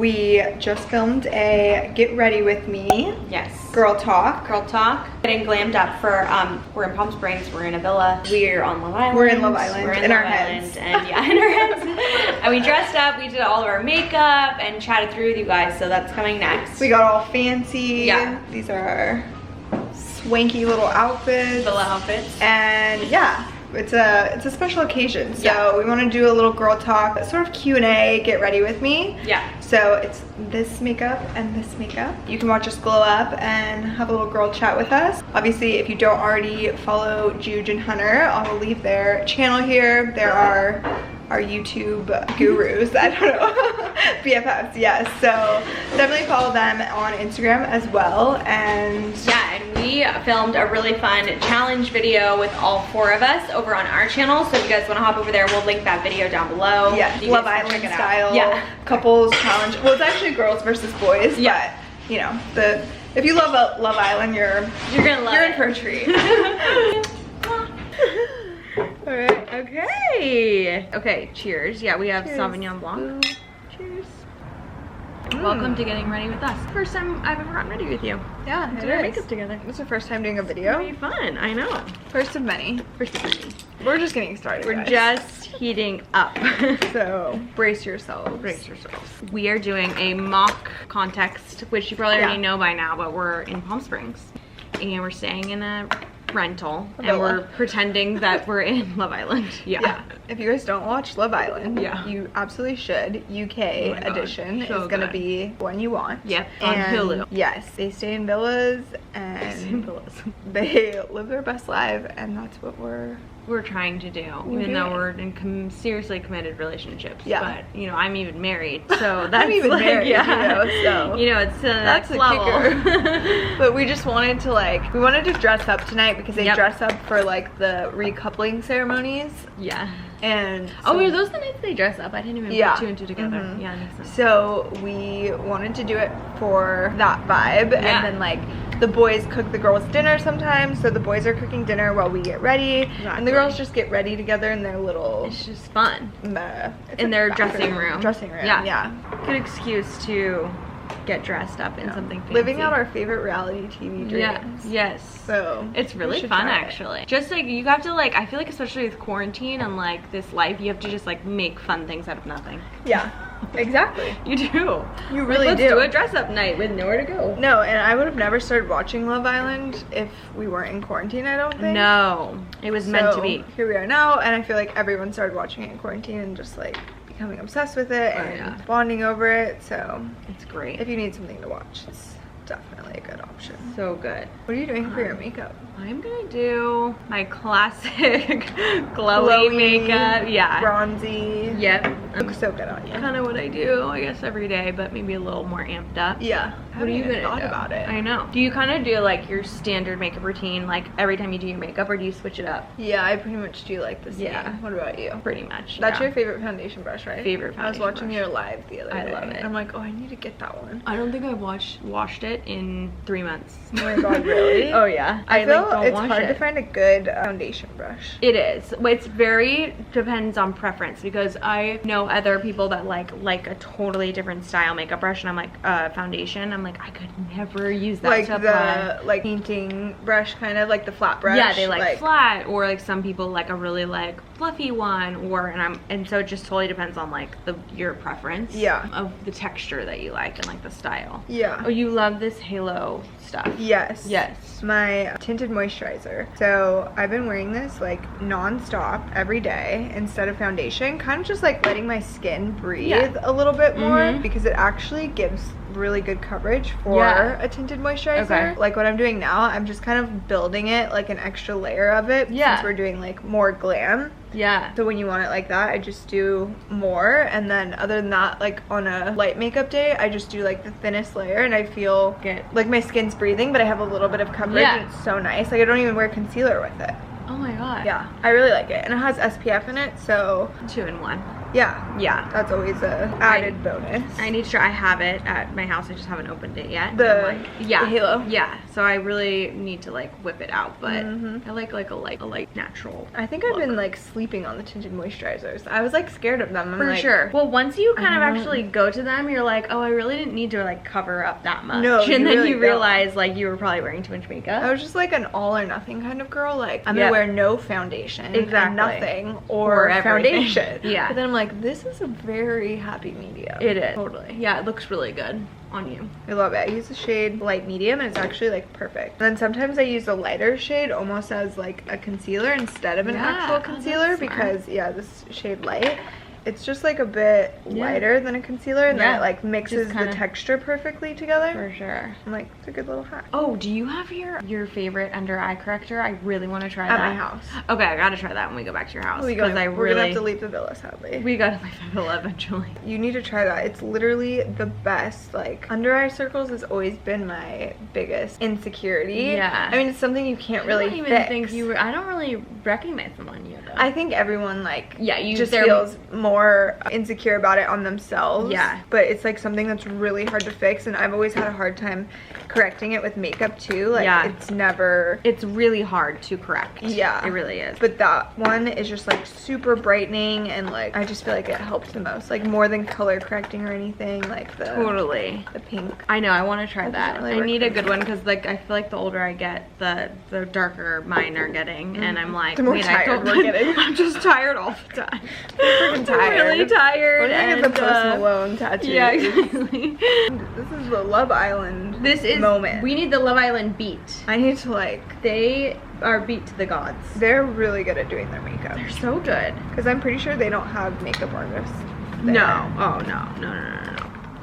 We just filmed a get ready with me. Yes. Girl talk. Girl talk. Getting glammed up for, we're in Palm Springs, we're in a villa. We're on Love Island. We're in Love Island. We're in Love our Island, heads. and yeah, in our heads. And we dressed up, we did all of our makeup and chatted through with you guys, so that's coming next. We got all fancy. Yeah. These are our swanky little outfits. Villa outfits. And yeah. It's a special occasion, so Yeah. we want to do a little girl talk, sort of Q&A, get ready with me. Yeah. So it's this makeup and this makeup. You can watch us glow up and have a little girl chat with us. Obviously, if you don't already follow Juge and Hunter, I will leave their channel here. There are our YouTube gurus, I don't know, BFFs, yes. So definitely follow them on Instagram as well. And yeah, and we filmed a really fun challenge video with all 4 of us over on our channel. So if you guys want to hop over there, we'll link that video down below. yeah, You Love guys can Island check it out. style Yeah. couples challenge. Well, it's actually girls versus boys, Yeah. but you know, if you love Love Island, you're gonna love you're it. in for a treat. Alright, okay, cheers. Yeah, we have Cheers. Sauvignon Blanc. Cheers. Welcome to getting ready with us. First time I've ever gotten ready with you. Yeah, Did our makeup together. It's the first time doing a It'll video. be fun, I know. First of many. First of many. We're just getting started, We're guys. just heating up. So brace yourselves. Brace yourselves. We are doing a mock context, which you probably already know by now, but we're in Palm Springs. And we're staying in a rental. And villa. we're pretending that we're in Love Island. Yeah. If you guys don't watch Love Island, Yeah. you absolutely should. UK Oh my God, edition so is gonna good. be one you want. Yep, on And Hulu. yes, they stay in villas and they live their best life, and that's what we're trying to do, We're even though doing. we're in seriously committed relationships. Yeah. But you know, I'm even married, so that's I'm even like, married, yeah. you know, so you know, it's that's next a level. kicker. But we just wanted to we wanted to dress up tonight because they Yep. dress up for like the recoupling ceremonies. Yeah. And Oh, so- were those the nights they dress up? I didn't even Yeah. put 2 and 2 together. Mhm. Yeah, makes sense. So we wanted to do it for that vibe, Yeah. and then like the boys cook the girls dinner sometimes, so the boys are cooking dinner while we get ready, and Exactly. the girls just get ready together in their little It's just fun. it's In a their bathroom. dressing room. Dressing room, Yeah. yeah. Good excuse to get dressed up in something fancy. Living out our favorite reality TV dreams. Yeah. Yes. So It's we really should fun try it. actually. Just like you have to I feel like especially with quarantine and like this life, you have to just like make fun things out of nothing. Yeah, exactly. You do. You really Let's do. do a dress up night with nowhere to go. No, and I would have never started watching Love Island if we weren't in quarantine, I don't think. No, it was meant to So, be. Here we are now, and I feel like everyone started watching it in quarantine and just like becoming obsessed with it Oh, and yeah. bonding over it. So It's great. if you need something to watch, it's definitely a good option. So good. What are you doing for your makeup? I'm gonna do my classic glowy makeup. Yeah. Bronzy. Yep. Looks so good on you. Kind of what I do, I guess, every day, but maybe a little more amped up. Yeah. What are you gonna thought do? about it? I know. Do you kind of do like your standard makeup routine, like every time you do your makeup, or do you switch it up? Yeah, I pretty much do like the same. Yeah. What about you? Pretty much. That's yeah. your favorite foundation brush, right? Favorite I was foundation watching brush. your live the other I day. love it. And I'm like, oh, I need to get that one. I don't think I've washed it in 3 months. Oh my god, really? Oh yeah. I feel don't it's wash hard it. to find a good foundation brush. It is. It's very depends on preference, because I know other people that like a totally different style makeup brush, and I'm like foundation. I'm like, I could never use that Like to apply. the painting brush, kind of like the flat brush. Yeah, they like flat, or like some people like a really like fluffy one, or and so it just totally depends on like your preference. Yeah. Of the texture that you like and like the style. Yeah. Oh, you love this halo stuff. Yes. Yes. My tinted moisturizer. So I've been wearing this like non-stop every day instead of foundation, kind of just like letting my skin breathe Yeah. a little bit more, Mhm. because it actually gives really good coverage for Yeah. a tinted moisturizer. Okay. Like what I'm doing now, I'm just kind of building it like an extra layer of it, Yeah. since we're doing like more glam. Yeah. So when you want it like that, I just do more, and then other than that, like on a light makeup day, I just do like the thinnest layer, and I feel Good. like my skin's breathing, but I have a little bit of coverage, Yeah. and it's so nice. Like I don't even wear concealer with it. Oh my god. Yeah, I really like it, and it has SPF in it, so 2 in 1. Yeah. That's always a added bonus. I need to try. I have it at my house. I just haven't opened it yet. The halo. Yeah. So I really need to like whip it out, but I like a light natural. I think I've been like sleeping on the tinted moisturizers. I was like scared of them. For sure. Well, once you kind of actually go to them, you're like, oh, I really didn't need to like cover up that much. No, and then really you realize like you were probably wearing too much makeup. I was just like an all or nothing kind of girl. Like I'm gonna wear no foundation, and nothing, or foundation. Yeah. But then I'm like, this is a very happy medium. It is. Totally. Yeah, it looks really good on you. I love it. I use the shade light medium and it's actually like perfect. And then sometimes I use a lighter shade almost as like a concealer instead of an actual concealer because this shade light, it's just like a bit lighter than a concealer, and then it like mixes the texture perfectly together. For sure. I'm like, it's a good little hack. Oh, do you have your favorite under eye corrector? I really want to try that. At my house. Okay, I gotta try that when we go back to your house. We're gonna have to leave the villa, sadly. We gotta leave the villa eventually. You need to try that. It's literally the best. Like, under eye circles has always been my biggest insecurity. Yeah. I mean, it's something you can't really fix. I don't really recognize them on you though. I think everyone like you just feels more insecure about it on themselves. Yeah. But it's like something that's really hard to fix, and I've always had a hard time correcting it with makeup too. Like it's really hard to correct. Yeah. It really is. But that one is just like super brightening, and like I just feel like it helps the most. Like more than color correcting or anything. Like the pink. I know, I want to try that. Really I need a good one because like I feel like the older I get, the darker mine are getting, and I'm like, the more tired we're getting. I'm just tired all the time. I'm freaking tired. I'm really tired. We're gonna get the Post Malone tattoo. Yeah, exactly. This is the Love Island moment. We need the Love Island beat. I need to like. They are beat to the gods. They're really good at doing their makeup. They're so good. Because I'm pretty sure they don't have makeup artists there. No. Oh no.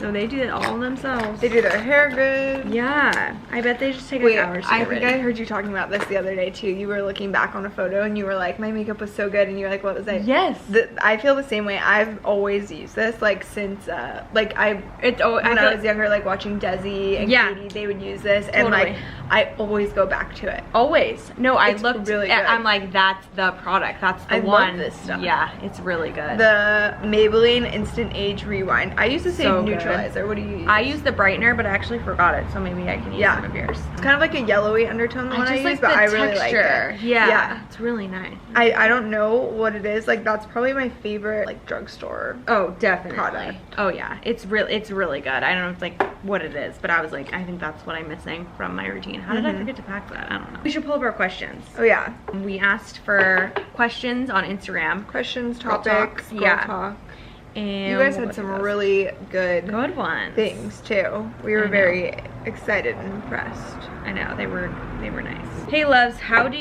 No, they do it all themselves. They do their hair good. Yeah. I bet they just take hours to I get think ready. I heard you talking about this the other day too. You were looking back on a photo and you were like, my makeup was so good, and you were like, what was I? Yes. I feel the same way. I've always used this like since when I was younger, like watching Desi and Katie, they would use this, and like I always go back to it. Always. No, it's really good. I'm like, that's the product. That's the one. I love this stuff. Yeah, it's really good. The Maybelline Instant Age Rewind. I use the same neutralizer. What do you use? I use the brightener, but I actually forgot it, so maybe I can use some of yours. It's kind of like a yellowy undertone, the one I use, but I really like it. Yeah, it's really nice. I don't know what it is. Like, that's probably my favorite like drugstore. Oh, definitely. Product. Oh yeah, it's really good. I don't know if it's like what it is, but I was like, I think that's what I'm missing from my routine. How did I forget to pack that? I don't know. We should pull up our questions. Oh yeah. We asked for questions on Instagram. Questions, topics, girl talk. And you guys had some really good ones things too. We were very excited and impressed. I know, they were nice. Hey loves, how would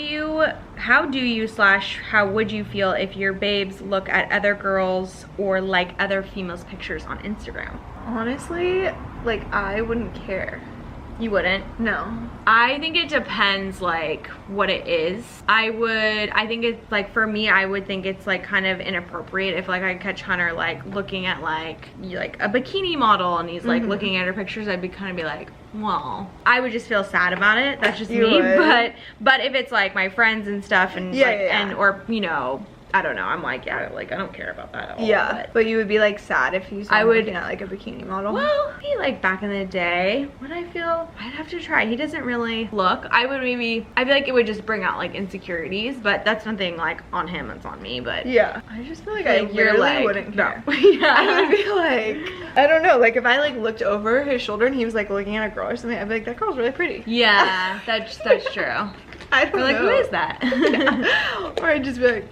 you feel if your babes look at other girls or like other females' pictures on Instagram? Honestly, like I wouldn't care. You wouldn't? No. I think it depends like what it is. I think it's like, for me, I would think it's like kind of inappropriate if like I catch Hunter like looking at like a bikini model and he's like looking at her pictures. I'd kind of be like, well, I would just feel sad about it. That's just me. But if it's like my friends and stuff and and or you know, I don't know, I'm like, I don't care about that at all. Yeah, but you would be like sad if you saw looking at like a bikini model. Well, he like back in the day, would I feel? I'd have to try. He doesn't really look. I feel like it would just bring out like insecurities, but that's nothing like on him, it's on me. But yeah, I just feel like I literally wouldn't care. No. Yeah. I would be like, I don't know, like if I like looked over his shoulder and he was like looking at a girl or something, I'd be like, that girl's really pretty. Yeah, that's true. I don't know. Like, who is that? Yeah. Or I'd just be like,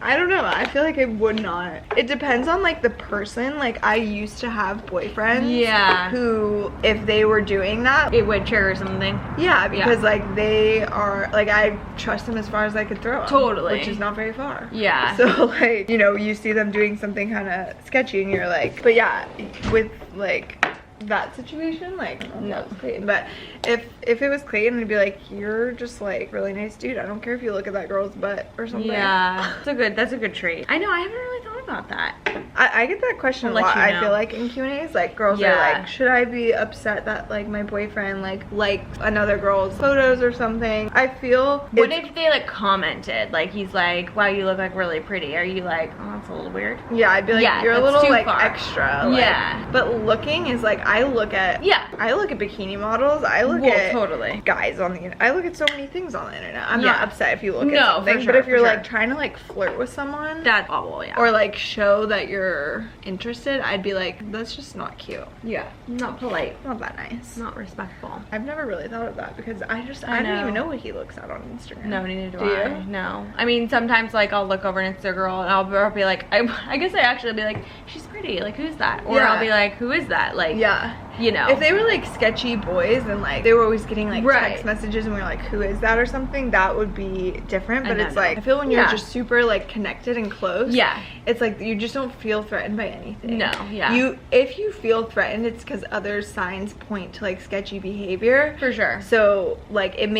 I don't know. I feel like I would not. It depends on like the person. Like I used to have boyfriends who, if they were doing that, it would trigger something. Yeah, because like they are like, I trust them as far as I could throw them. Totally. Which is not very far. Yeah. So like, you know, you see them doing something kind of sketchy and you're like, but yeah, with like that situation, like no, Clayton. But if it was Clayton, I'd be like, you're just like really nice dude. I don't care if you look at that girl's butt or something. Yeah, that's a good trait. I know, I haven't really thought about that. I get that question a I'll let lot. you know. I feel like in Q&As, like girls are like, should I be upset that like my boyfriend like another girl's photos or something? I feel what if they like commented, like he's like, wow, you look like really pretty, are you like, oh, that's a little weird? Yeah, I'd be like, Yeah, you're a that's little too like far. extra. Like, Yeah. But looking is like, I look at bikini models. I look at totally guys on the internet. I look at so many things on the internet. I'm Yeah. not upset if you look No, at something, for sure, but if you're for like sure. trying to like flirt with someone, that's awful. Yeah. or like show that you're interested, I'd be like, that's just not cute. Yeah, not polite, Not that nice. not respectful. I've never really thought of that because I don't know. even know what he looks at on Instagram. No, neither do Do I. you? No. I mean, sometimes like I'll look over and it's a girl and I'll be like, I guess I actually be like, she's pretty. Like, who's that? Or Yeah. I'll be like, who is that? Like, Yeah. you know. If they were like sketchy boys and like they were always getting like Right. text messages and we were like, who is that or something, that would be different. But I it's know. like, I feel when you're Yeah. just super like connected and close, Yeah. it's like you just don't feel threatened by anything. No, yeah. If you feel threatened, it's because other signs point to like sketchy behavior. For sure. So like it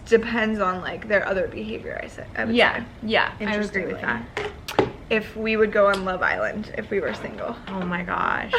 depends on like their other behavior, I would Yeah. say. Yeah. I would agree with Interestingly. that. If we would go on Love Island if we were single. Oh my gosh.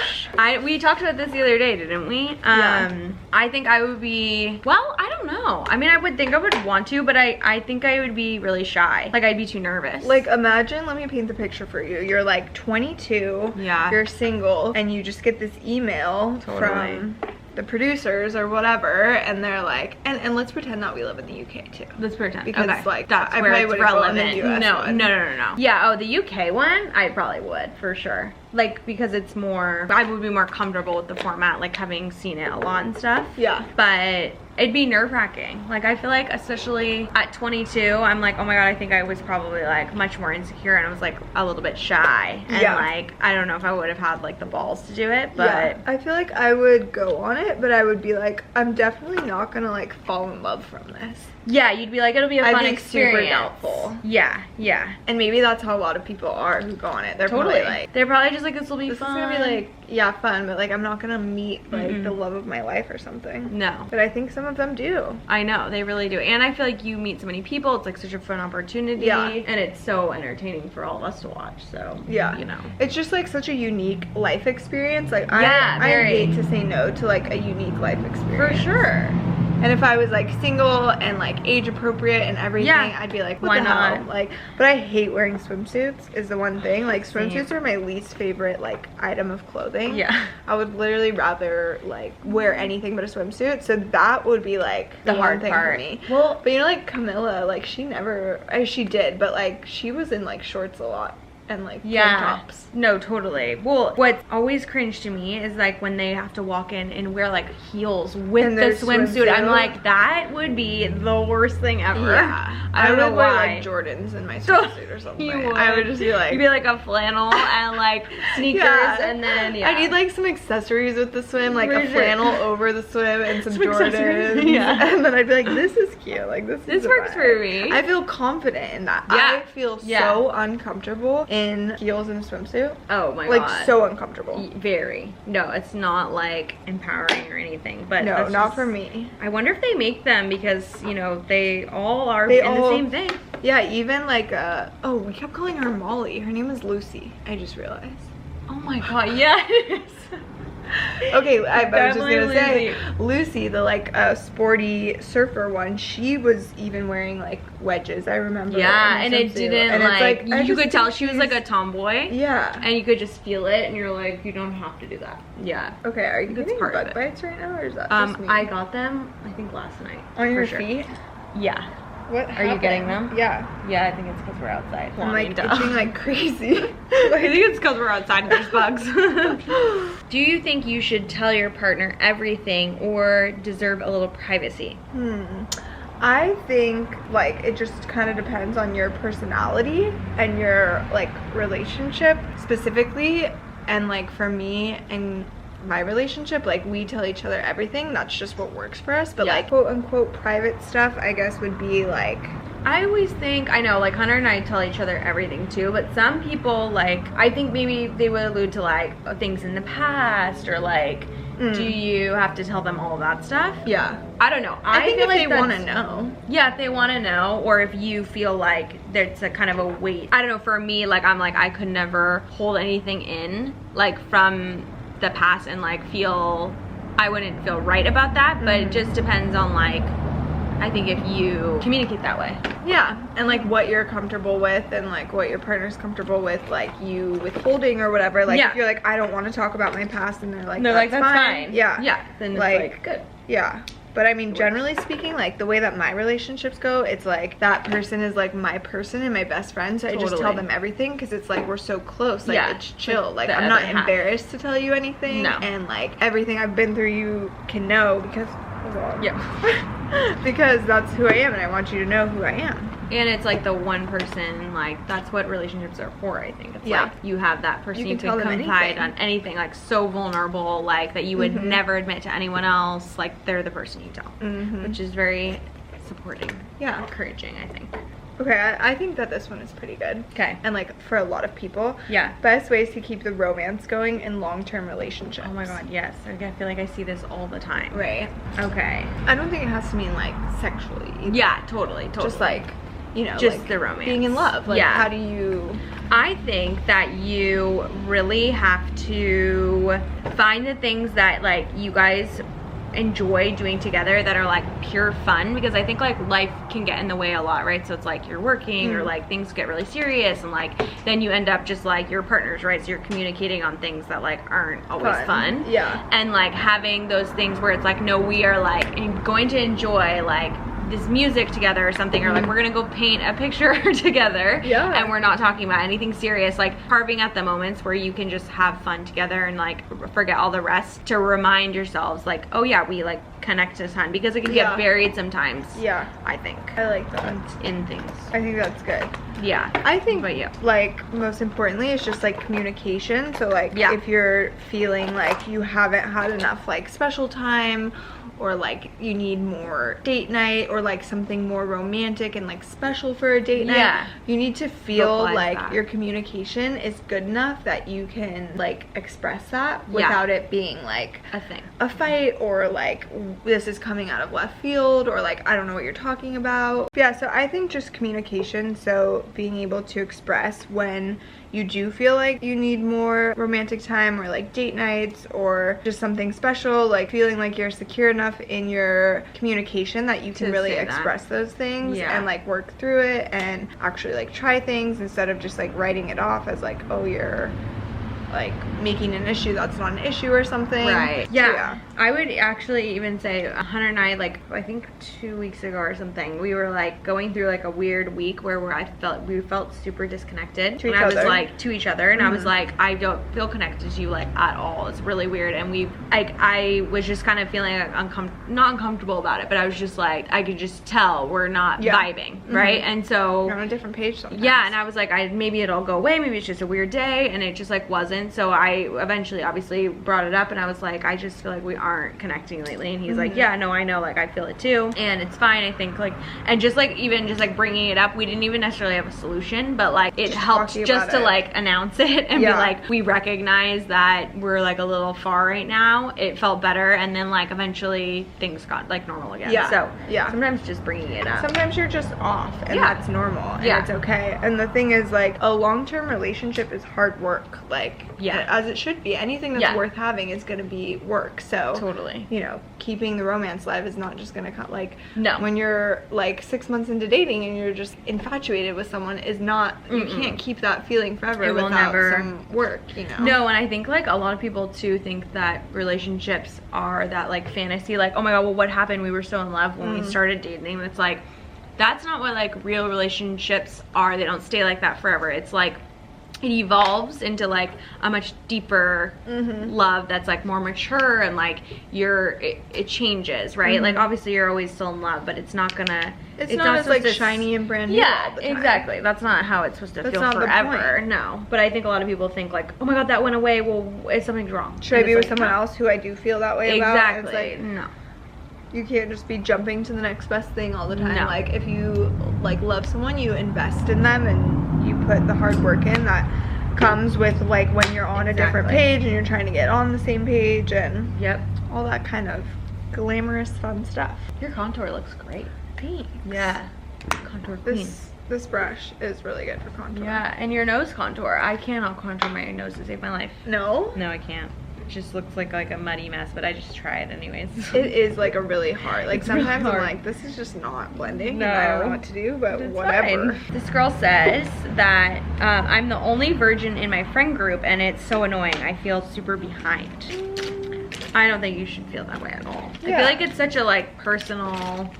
We talked about this the other day, didn't we? Yeah. I think I would be, well, I don't know. I mean, I would think I would want to, but I think I would be really shy. Like, I'd be too nervous. Like, imagine, let me paint the picture for you. You're like 22, Yeah. you're single, and you just get this email Totally. from the producers or whatever, and they're like, and let's pretend that we live in the UK too. Let's pretend. Because, okay. like, that's I where probably it's wouldn't go on the relevant. US no, one. no. Yeah, oh, the UK one, I probably would, for sure. Like, because it's more, I would be more comfortable with the format, like having seen it a lot and stuff. Yeah. But it'd be nerve-wracking. Like, I feel like, especially at 22, I'm like, oh my god, I think I was probably like much more insecure and I was like a little bit shy. And Yeah. like, I don't know if I would have had like the balls to do it, but Yeah. I feel like I would go on it, but I would be like, I'm definitely not gonna like fall in love from this. yeah, you'd be like, it'll be a I'd fun be experience. super doubtful. Yeah, yeah. And maybe that's how a lot of people are who go on it. They're Totally. probably like, They're probably just like, this will be this fun. is gonna be like, yeah, fun, but like I'm not gonna meet like the love of my life or something. No. But I think some of them do. I know, they really do. And I feel like you meet so many people, it's like such a fun opportunity. Yeah. And it's so entertaining for all of us to watch, so, Yeah. you know. It's just like such a unique life experience. Like Yeah, I very. hate to say no to like a unique life For experience. sure. And if I was like single and like age appropriate and everything, Yeah. I'd be like, what Why the not? hell? Like, but I hate wearing swimsuits is the one thing. Like swimsuits Same. are my least favorite like item of clothing. Yeah. I would literally rather like wear anything but a swimsuit. So that would be like The one hard thing part. for me. Well, But you know, like Camilla, like she did, but like she was in like shorts a lot and like tank yeah. tops. No, totally. Well, what's always cringe to me is like when they have to walk in and wear like heels with And the their swimsuit. I'm swimsuit. like, that would be the worst thing ever. Yeah, I don't know would wear why. like Jordans in my swimsuit or something. You would. I would just be like, You'd be like a flannel and like sneakers and then, yeah. I need like some accessories with the swim, like For a sure. flannel over the swim and some Some accessories, Jordans. yeah. And then I'd be like, this is cute. Like this is the works vibe. for me. I feel confident in that. Yeah. I feel Yeah. so uncomfortable in heels and a swimsuit. Oh my Like god. so uncomfortable. Very. No, it's not like empowering or anything, but No, that's not just- for me. I wonder if they make them because, you know, they all are They in the all- same thing. Yeah, even like oh, we kept calling her Molly. Her name is Lucy. I just realized. Oh my god, yes. Okay, I was just gonna Definitely say Lucy, the like sporty surfer one, she was even wearing like wedges. I remember. Yeah, in and the it swimsuit. didn't And it's like, I you just could tell think she was like a she's- tomboy. Yeah. And you could just feel it and you're like, you don't have to do that. Yeah. Okay, are you That's getting part of bug it. bites right now, or is that just me? I got them, I think last night. on for your sure. feet. Yeah. What? Are you getting them? Yeah. Yeah, I think it's because we're outside. I'm like Wanting to- itching like crazy. I think it's because we're outside and there's bugs. Do you think you should tell your partner everything or deserve a little privacy? I think like it just kind of depends on your personality and your like relationship specifically. And like for me and my relationship, like we tell each other everything. That's just what works for us. But Yeah. like quote unquote private stuff, I guess would be like, I always think, I know, like Hunter and I tell each other everything too, but some people, like, I think maybe they would allude to like things in the past or like, Do you have to tell them all of that stuff? Yeah. I don't know. I think feel if like they want to know. Yeah, if they want to know, or if you feel like there's a kind of a weight. I don't know, for me, like, I'm like, I could never hold anything in, like, from the past and, like, I wouldn't feel right about that, but it just depends on, like, I think if you communicate that way. Yeah, and like what you're comfortable with and like what your partner's comfortable with, like you withholding or whatever. Like if you're like, I don't want to talk about my past, and they're like, that's fine. Yeah. Yeah, then it's like good. Yeah. But I mean, generally speaking, like the way that my relationships go, it's like that person is like my person and my best friend. So I just tell them everything because it's like we're so close. Like it's chill. Like I'm not embarrassed to tell you anything. No. And like everything I've been through, you can know because because that's who I am, and I want you to know who I am. And it's like the one person, like that's what relationships are for, I think. It's like you have that person you can confide on anything, like so vulnerable, like that you would never admit to anyone else. Like they're the person you tell, which is very supporting, encouraging, I think. Okay, I think that this one is pretty good. Okay. And like for a lot of people, best ways to keep the romance going in long-term relationships. Oh my god, yes. I feel like I see this all the time. Right. Okay. I don't think it has to mean like sexually either. Yeah, totally. Just like, you know, just like the romance. Being in love. Like how do you... I think that you really have to find the things that like you guys enjoy doing together that are like pure fun, because I think like life can get in the way a lot, right? So it's like you're working or like things get really serious, and like then you end up just like your partners, right? So you're communicating on things that like aren't always fun. Yeah. And like having those things where it's like, no, we are like going to enjoy like this music together or something, or like we're gonna go paint a picture together, and we're not talking about anything serious, like carving at the moments where you can just have fun together and like forget all the rest, to remind yourselves like, oh yeah, we like connect a ton, because it can get buried sometimes. I think I like that in things. I think that's good. I think, but like most importantly, it's just like communication. So like if you're feeling like you haven't had enough like special time, or like you need more date night, or like something more romantic and like special for a date night, you need to feel like your communication is good enough that you can like express that without it being like a fight, or like this is coming out of left field, or like I don't know what you're talking about. Yeah, so I think just communication, so being able to express when you do feel like you need more romantic time, or like date nights, or just something special, like feeling like you're secure enough in your communication that you can really express those things and like work through it and actually like try things, instead of just like writing it off as like, oh, you're like making an issue that's not an issue or something. Right. Yeah. I would actually even say Hunter and I, like I think 2 weeks ago or something, we were like going through like a weird week where we felt super disconnected to each other, and I was like, I don't feel connected to you like at all. It's really weird. And I was just kind of feeling like not uncomfortable about it, but I was just like, I could just tell we're not vibing, right? And so you're on a different page sometimes. Yeah, and I was like, maybe it'll go away, maybe it's just a weird day, and it just like wasn't. So I eventually obviously brought it up, and I was like, I just feel like we aren't connecting lately. And he's like, yeah, no, I know, like I feel it too, and it's fine, I think. Like, and just like even just like bringing it up, we didn't even necessarily have a solution, but like it helped just to like announce it and be like, we recognize that we're like a little far right now. It felt better, and then like eventually things got like normal again. So sometimes just bringing it up, sometimes you're just off, and that's normal, and it's okay. And the thing is, like, a long-term relationship is hard work, like as it should be. Anything that's worth having is going to be work. So totally, you know, keeping the romance alive is not just going to come like when you're like 6 months into dating and you're just infatuated with someone, is not you can't keep that feeling forever without some work, you know. No, and I think like a lot of people too think that relationships are that like fantasy, like, oh my god, well, what happened, we were so in love when we started dating. It's like, that's not what like real relationships are. They don't stay like that forever. It's like it evolves into like a much deeper love that's like more mature, and like it changes, right? Like obviously you're always still in love, but it's not not as like shiny and brand new all the time. Exactly. That's not how it's supposed to feel forever. No. But I think a lot of people think like, oh my god, that went away, well, something's wrong. Should I be with someone else who I do feel that way about? Exactly. It's like, no. You can't just be jumping to the next best thing all the time. No. Like if you like love someone, you invest in them and you put the hard work in. That comes with like when you're on a different page and you're trying to get on the same page and all that kind of glamorous fun stuff. Your contour looks great. Thanks. Yeah. Contour queen. This brush is really good for contour. Yeah, and your nose contour. I cannot contour my nose to save my life. No? No, I can't. It just looks like a muddy mess, but I just try it anyways. It is like a really hard. Like sometimes I'm like, this is just not blending. No. And I don't know what to do, but whatever. Fine. This girl says that I'm the only virgin in my friend group, and it's so annoying. I feel super behind. I don't think you should feel that way at all. I feel like it's such a like personal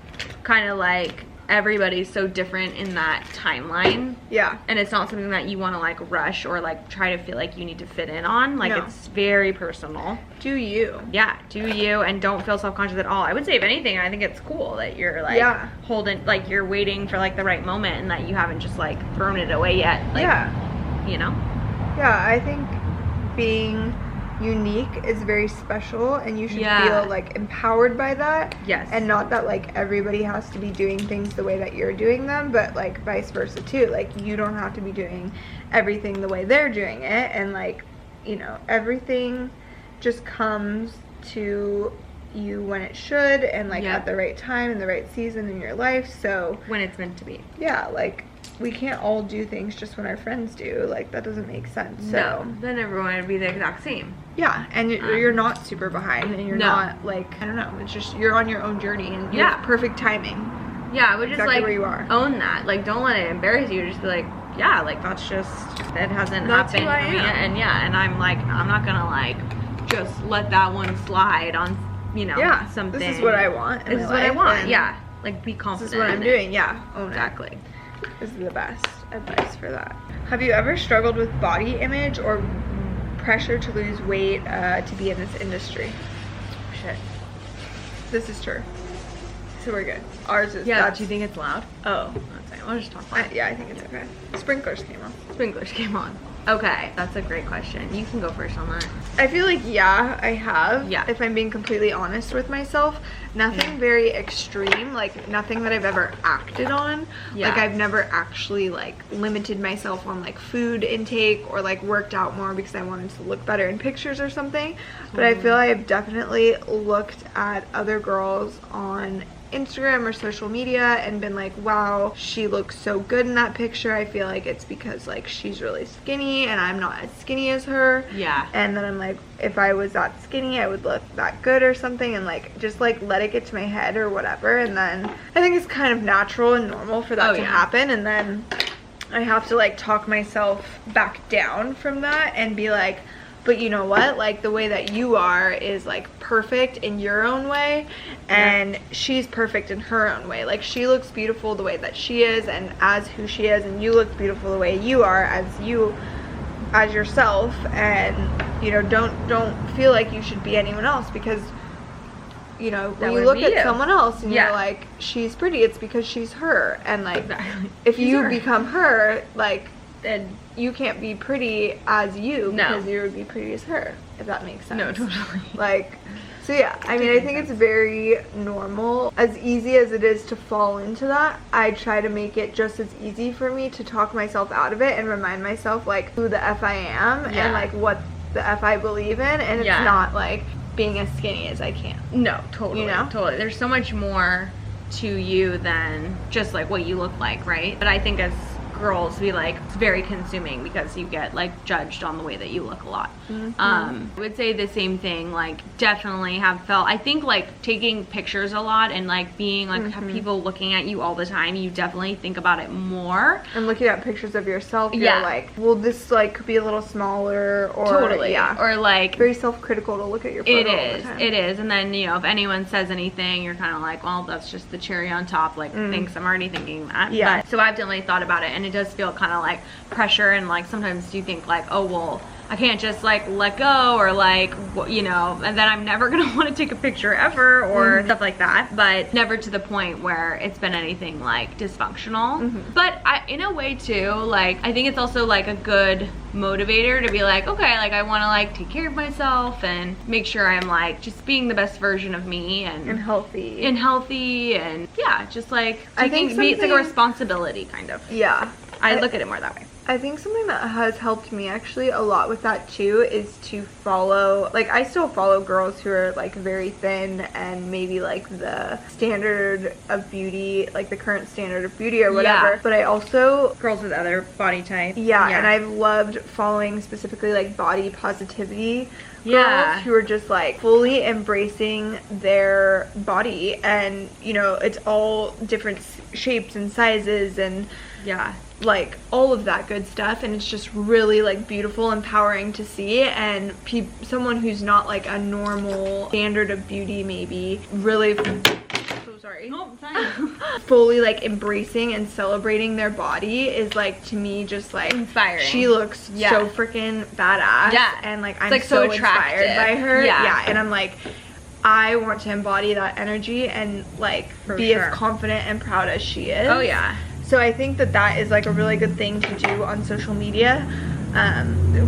kind of like everybody's so different in that timeline. Yeah. And it's not something that you want to like rush or like try to feel like you need to fit in on. Like it's very personal. Do you. Yeah, do you, and don't feel self-conscious at all. I would say if anything, I think it's cool that you're like holding, like you're waiting for like the right moment and that you haven't just like thrown it away yet. Like, you know? Yeah, I think being unique is very special and you should feel like empowered by that. Yes. And not that like everybody has to be doing things the way that you're doing them, but like vice versa too. Like you don't have to be doing everything the way they're doing it, and like, you know, everything just comes to you when it should and like at the right time and the right season in your life. So when it's meant to be. Yeah, like we can't all do things just when our friends do. Like that doesn't make sense. So no, then everyone would be the exact same. Yeah, and you're not super behind, and you're not like, I don't know, it's just you're on your own journey and you have perfect timing. Yeah, I would just like where you are. Own that. Like don't let it embarrass you. Just be like, yeah, like that's just, that hasn't happened for me. And and I'm like, I'm not gonna like just let that one slide on, you know, something. This is what I want. This is what I want. Yeah, like be confident. This is what I'm doing. Yeah, own exactly. This is the best advice for that. Have you ever struggled with body image or pressure to lose weight to be in this industry? Shit. This is true. So we're good. Ours is. Yeah. Do you think it's loud? Oh, that's fine. I'll just talk loud. Yeah, I think it's okay. Sprinklers came on. Sprinklers came on. Okay, that's a great question. You can go first on that. I feel like, I have. Yeah. If I'm being completely honest with myself. Nothing very extreme, like nothing that I've ever acted on. Like I've never actually like limited myself on like food intake or like worked out more because I wanted to look better in pictures or something. But I feel I've definitely looked at other girls on Instagram or social media and been like, wow, she looks so good in that picture. I feel like it's because like she's really skinny and I'm not as skinny as her. Yeah. And then I'm like, if I was that skinny, I would look that good or something, and like just like let it get to my head or whatever. And then I think it's kind of natural and normal for that to happen, and then I have to like talk myself back down from that and be like, but you know what, like the way that you are is like perfect in your own way, and she's perfect in her own way. Like she looks beautiful the way that she is and as who she is, and you look beautiful the way you are as yourself. And you know, don't feel like you should be anyone else, because you know, when you look at someone else and you're like, she's pretty, it's because she's her. And like if you become her, like then you can't be pretty as you, because you would be pretty as her, if that makes sense. No, totally. Like, so yeah, I mean, I think it's very normal. As easy as it is to fall into that, I try to make it just as easy for me to talk myself out of it and remind myself like who the F I am and like what the F I believe in, and it's not like being as skinny as I can. No, totally. You know? Totally. There's so much more to you than just like what you look like, right? But I think as girls, we like, it's very consuming because you get like judged on the way that you look a lot. I would say the same thing, like definitely have felt, I think like taking pictures a lot and like being like have people looking at you all the time, you definitely think about it more. And looking at pictures of yourself, you're like, well, this like could be a little smaller, or or like very self-critical to look at your photo all the time. It is. And then, you know, if anyone says anything, you're kind of like, well, that's just the cherry on top, like thanks, I'm already thinking that. But, so I've definitely thought about it, and it does feel kind of like pressure, and like sometimes you think like, oh well, I can't just like let go, or like, you know, and then I'm never gonna want to take a picture ever, or stuff like that, but never to the point where it's been anything like dysfunctional. But in a way too, like I think it's also like a good motivator to be like, okay, like I want to like take care of myself and make sure I'm like just being the best version of me, and healthy and yeah, just like taking, it's like a responsibility kind of. I look at it more that way. I think something that has helped me actually a lot with that too is to follow, like I still follow girls who are like very thin and maybe like the standard of beauty, like the current standard of beauty or whatever. Yeah. But I also, girls with other body types. yeah, and I've loved following specifically like body positivity girls Yeah. who are just like fully embracing their body, and you know, it's all different shapes and sizes and Yeah. like all of that good stuff, and it's just really like beautiful, empowering to see. And someone who's not like a normal standard of beauty maybe really so sorry fully like embracing and celebrating their body is like, to me, just like inspiring. she looks so freaking badass. Yeah. And like I'm like so attractive inspired by her. Yeah. And I'm like, I want to embody that energy and like For be sure. as confident and proud as she is. Oh yeah. So I think that that is like a really good thing to do on social media.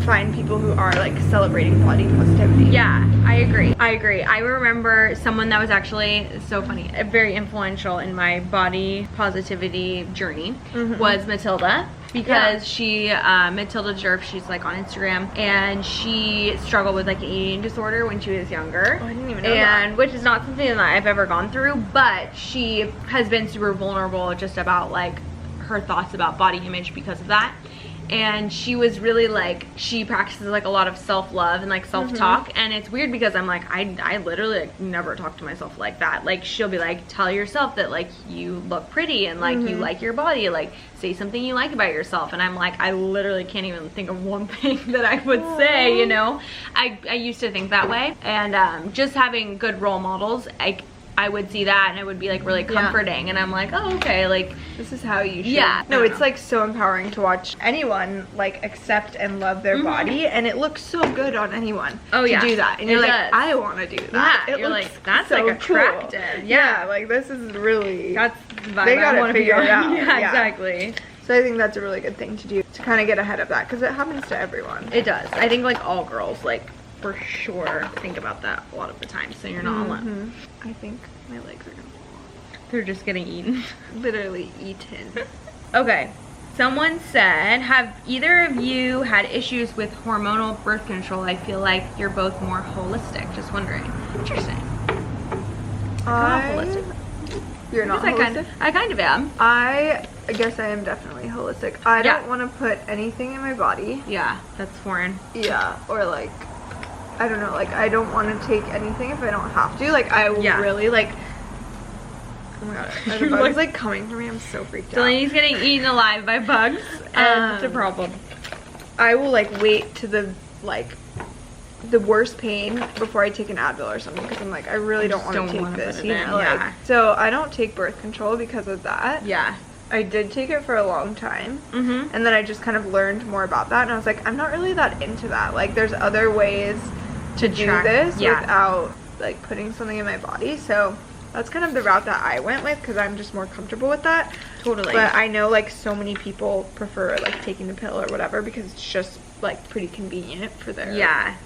Find people who are like celebrating body positivity. Yeah, I agree. I remember someone that was actually so funny, very influential in my body positivity journey was Matilda. Because she, Matilda Jerf, she's like on Instagram, and she struggled with like an eating disorder when she was younger. Oh, I didn't even know that. Which is not something that I've ever gone through, but she has been super vulnerable just about like her thoughts about body image because of that. And she was really like, she practices like a lot of self-love and like self-talk, and it's weird because I'm like, I literally like never talk to myself like that. Like she'll be like, tell yourself that like you look pretty and like you like your body, like say something you like about yourself. And I'm like, I literally can't even think of one thing that I would say, you know. I used to think that way, and just having good role models, I would see that and it would be like really comforting, and I'm like, oh okay, like this is how you should. Yeah. No, it's like so empowering to watch anyone like accept and love their body, and it looks so good on anyone to do that. And you're like, I want to do that. Yeah, It you're looks like, that's so like attractive. Cool. Yeah. Like this is really, That's the vibe they got I it want to be figured on. out. Yeah, Yeah. exactly. So I think that's a really good thing to do, to kind of get ahead of that, because it happens to everyone. It does. I think like all girls like for sure think about that a lot of the time, so you're not alone. I think my legs are gonna fall off. They're just getting eaten. Literally eaten. Okay. Someone said, have either of you had issues with hormonal birth control? I feel like you're both more holistic. Just wondering. Interesting. Not holistic. You're not I holistic? kind of am. I guess I am definitely holistic. I Yeah. don't want to put anything in my body. Yeah, that's foreign. Yeah, or like, I don't know, like I don't want to take anything if I don't have to. Like I will really like, oh my god, the bug's like coming for me. I'm so freaked out. Delaney's getting eaten alive by bugs, and it's a problem. I will like wait to the worst pain before I take an Advil or something, because I'm like, I really don't want to take this, you know. Like, so I don't take birth control because of that. Yeah. I did take it for a long time, and then I just kind of learned more about that, and I was like, I'm not really that into that. Like, there's other ways to do this without like putting something in my body. So that's kind of the route that I went with, because I'm just more comfortable with that. Totally. But I know like so many people prefer like taking the pill or whatever, because it's just like pretty convenient for their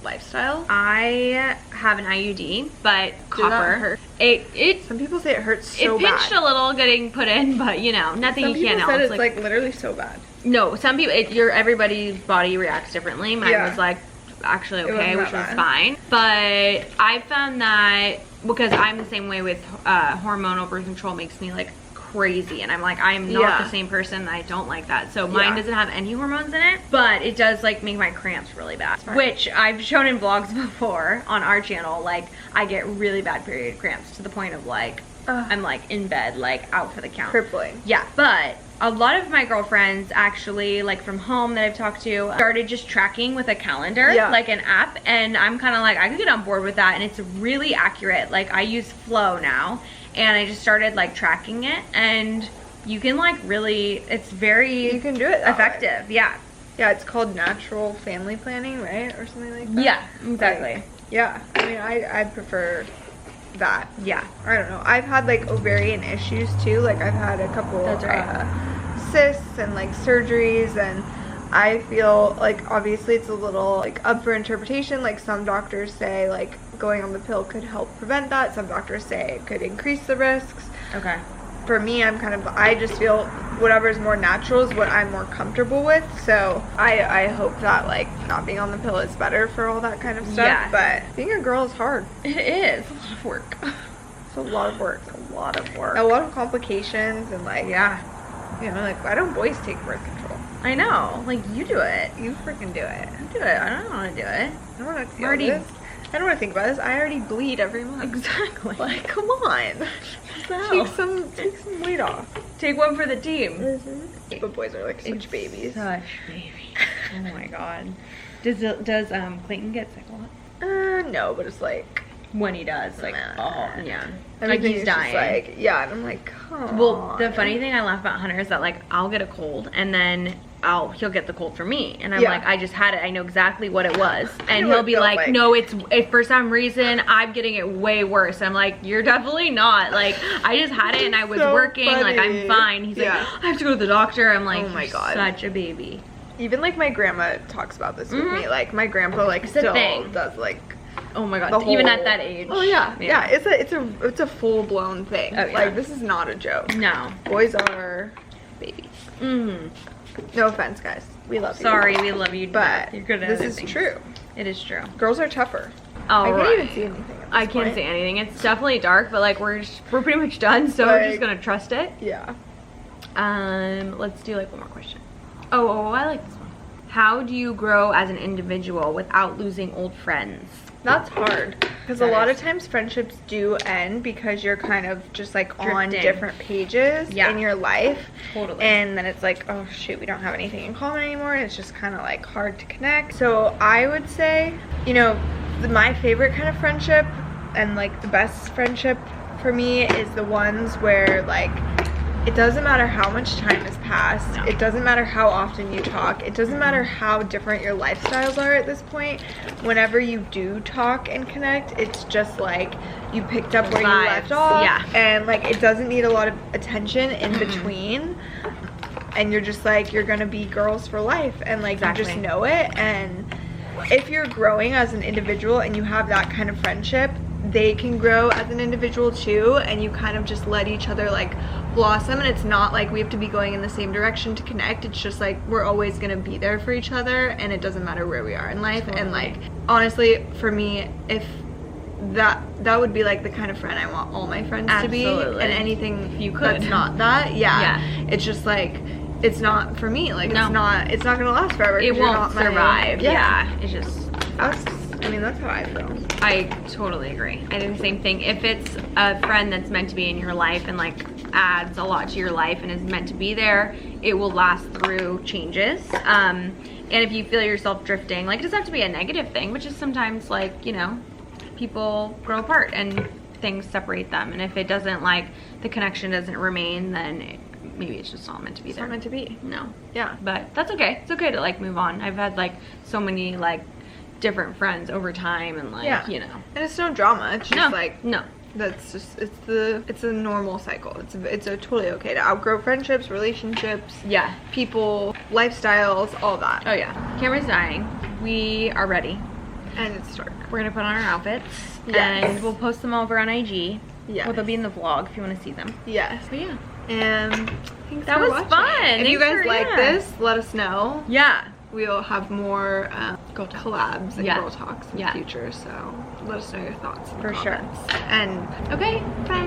lifestyle. I have an IUD, but Did that copper. hurt? It Some people say it hurts so it pinched a little getting put in, but you know, nothing Some you can't people help. said it's like literally so bad. No, some people, everybody's body reacts differently. Mine was like actually okay, which was fine. But I found that because I'm the same way with hormonal birth control, makes me like crazy, and I'm like, I'm not the same person. I don't like that. So mine doesn't have any hormones in it, but it does like make my cramps really bad, which I've shown in vlogs before on our channel. Like I get really bad period cramps to the point of like I'm like in bed, like out for the count. Crippling. Yeah, but a lot of my girlfriends actually, like from home that I've talked to, started just tracking with a calendar, like an app, and I'm kind of like, I could get on board with that, and it's really accurate. Like I use Flow now, and I just started like tracking it, and you can like really, it's very, you can do it effective. Yeah, it's called natural family planning, right, or something like that. Yeah, exactly. Like, yeah, I mean, I prefer that. Yeah, I don't know, I've had like ovarian issues too. Like I've had a couple cysts and like surgeries, and I feel like obviously it's a little like up for interpretation. Like some doctors say like going on the pill could help prevent that. Some doctors say it could increase the risks. okay. For me, I'm kind of, I just feel whatever's more natural is what I'm more comfortable with. So I hope that like not being on the pill is better for all that kind of stuff. Yeah. But being a girl is hard. It is a lot of work. It's a lot of work. A lot of work. A lot of complications and like, Yeah. you know, like why don't boys take birth control? I know. Like, you do it. You freaking do it. You do it. I don't want to do it. I don't want to feel Already- this. I don't want to think about this. I already bleed every month. Exactly. Like, come on. Take some weight off. Take one for the team. But boys are like such babies. Such babies. Oh my god. Does Clayton get sick a lot? No, but it's like When he does, like, Nah. oh yeah, everything like he's is just dying. like, yeah, and I'm like, come Well, on. the funny thing I laugh about Hunter is that like I'll get a cold and then he'll get the cold for me, and I'm Yeah. like, I just had it, I know exactly what it was, and know what he'll it be feels like, like. no, it's for some reason I'm getting it way worse. I'm like, you're definitely not. Like, I just had it and I was So working, like funny. I'm fine. He's Yeah. like, I have to go to the doctor. I'm like, Oh my you're God. such a baby. Even like my grandma talks about this with Mhm. me. Like my grandpa like It's a still thing. does like Oh my god, the even whole- at that age. Oh yeah, yeah. It's a full blown thing. Oh, yeah. Like this is not a joke. No. Boys are babies. Mm. No offense, guys. We love you. Sorry, we love you, but you're good at this other is things. true. It is true. Girls are tougher. All I right. can't even see anything. At this I can't point. see anything. It's definitely dark, but like we're pretty much done, so we're just Like- gonna trust it. Yeah. Let's do like one more question. Oh, I like this one. How do you grow as an individual without losing old friends? That's hard because a That lot is. of times friendships do end because you're kind of just like on Drifting. different pages Yeah. in your life. Totally. And then it's like, oh shoot, we don't have anything in common anymore. And it's just kind of like hard to connect. So I would say, you know, my favorite kind of friendship and like the best friendship for me is the ones where like it doesn't matter how much time has passed. No. It doesn't matter how often you talk. It doesn't matter how different your lifestyles are at this point. Whenever you do talk and connect, it's just like you picked up where you Vibes. left off. Yeah. And like it doesn't need a lot of attention in between. And you're just like, you're gonna be girls for life. And like you just Exactly. know it. And if you're growing as an individual and you have that kind of friendship, they can grow as an individual too, and you kind of just let each other like blossom. And it's not like we have to be going in the same direction to connect. It's just like we're always gonna be there for each other, and it doesn't matter where we are in life. And like honestly, for me, if that would be like the kind of friend I want all my friends to be. Absolutely. And anything If you could. that's not that, yeah, Yeah. it's just like it's not for me. Like No. it's not gonna last forever. It 'cause you're won't not my- survive. Yeah. It's just That's how I feel. I totally agree. I do the same thing. If it's a friend that's meant to be in your life and like adds a lot to your life and is meant to be there, it will last through changes. And if you feel yourself drifting, like it doesn't have to be a negative thing, but just sometimes like, you know, people grow apart and things separate them. And if it doesn't, like the connection doesn't remain, then maybe it's just not meant to be It's there. not meant to be. No. Yeah. But that's okay. It's okay to like move on. I've had like so many like different friends over time, and like, Yeah. you know. And it's no drama. It's just No, like no. that's just it's a normal cycle. It's a totally okay to outgrow friendships, relationships, Yeah. people, lifestyles, all that. Oh yeah. Camera's dying. We are ready. And it's dark. We're gonna put on our outfits, Yes. and we'll post them over on IG. Yes. Well, they'll be in the vlog if you want to see them. Yes. But yeah. And thanks That for was watching. fun. If you Thanks guys for- like yeah. this, let us know. Yeah. We'll have more Girl talk. collabs and Yeah. girl talks in Yeah. the future. So let us know your thoughts. In the For sure. comments. And Okay. bye. Bye.